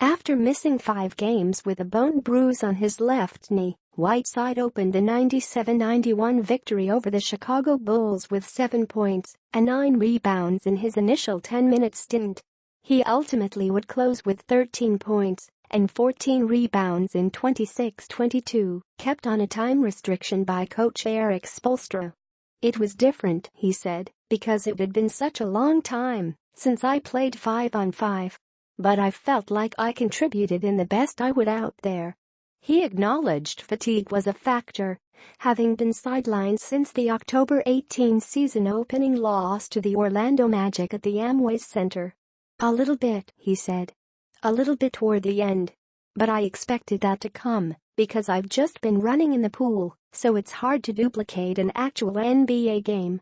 After missing 5 games with a bone bruise on his left knee, Whiteside opened a 97-91 victory over the Chicago Bulls with 7 points and 9 rebounds in his initial 10-minute stint. He ultimately would close with 13 points and 14 rebounds in 26-22, kept on a time restriction by coach Eric Spoelstra. "It was different," he said, "because it had been such a long time since I played 5-on-5. But I felt like I contributed in the best I would out there." He acknowledged fatigue was a factor, having been sidelined since the October 18 season opening loss to the Orlando Magic at the Amway Center. "A little bit," he said. "A little bit toward the end. But I expected that to come because I've just been running in the pool, so it's hard to duplicate an actual NBA game."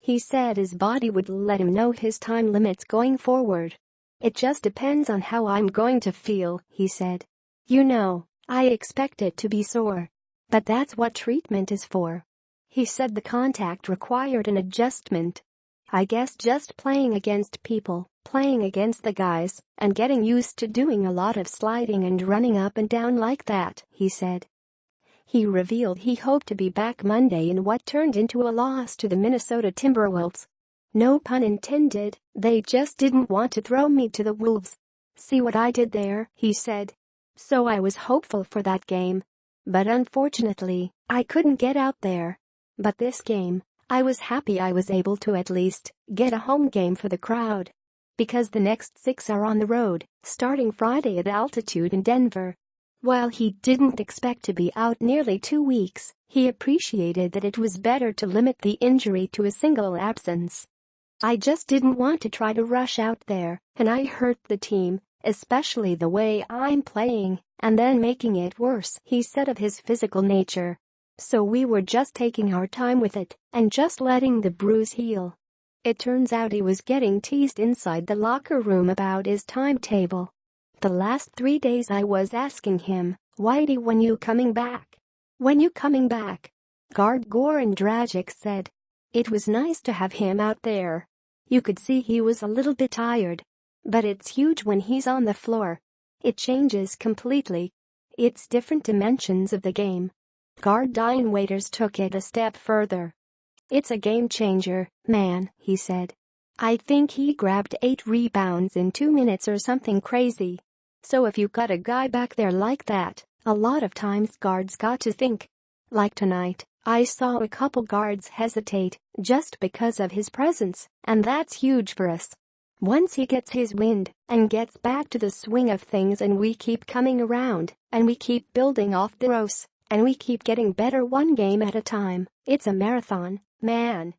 He said his body would let him know his time limits going forward. "It just depends on how I'm going to feel," he said. "You know, I expect it to be sore. But that's what treatment is for." He said the contact required an adjustment. "I guess just playing against people, playing against the guys, and getting used to doing a lot of sliding and running up and down like that," he said. He revealed he hoped to be back Monday in what turned into a loss to the Minnesota Timberwolves. "No pun intended, they just didn't want to throw me to the Wolves. See what I did there," he said. "So I was hopeful for that game. But unfortunately, I couldn't get out there. But this game, I was happy I was able to at least get a home game for the crowd. Because the next 6 are on the road, starting Friday at altitude in Denver." While he didn't expect to be out nearly 2 weeks, he appreciated that it was better to limit the injury to a single absence. "I just didn't want to try to rush out there, and I hurt the team, especially the way I'm playing, and then making it worse," he said of his physical nature. "So we were just taking our time with it and just letting the bruise heal." It turns out he was getting teased inside the locker room about his timetable. "The last 3 days I was asking him, 'Whitey, when you coming back? When you coming back?'" Guard Goran Dragic said. "It was nice to have him out there. You could see he was a little bit tired. But it's huge when he's on the floor. It changes completely. It's different dimensions of the game." Guard Dion Waiters took it a step further. "It's a game changer, man," he said. "I think he grabbed 8 rebounds in 2 minutes or something crazy. So if you got a guy back there like that, a lot of times guards got to think. Like tonight, I saw a couple guards hesitate just because of his presence, and that's huge for us. Once he gets his wind and gets back to the swing of things and we keep coming around and we keep building off the ropes and we keep getting better one game at a time, it's a marathon, man."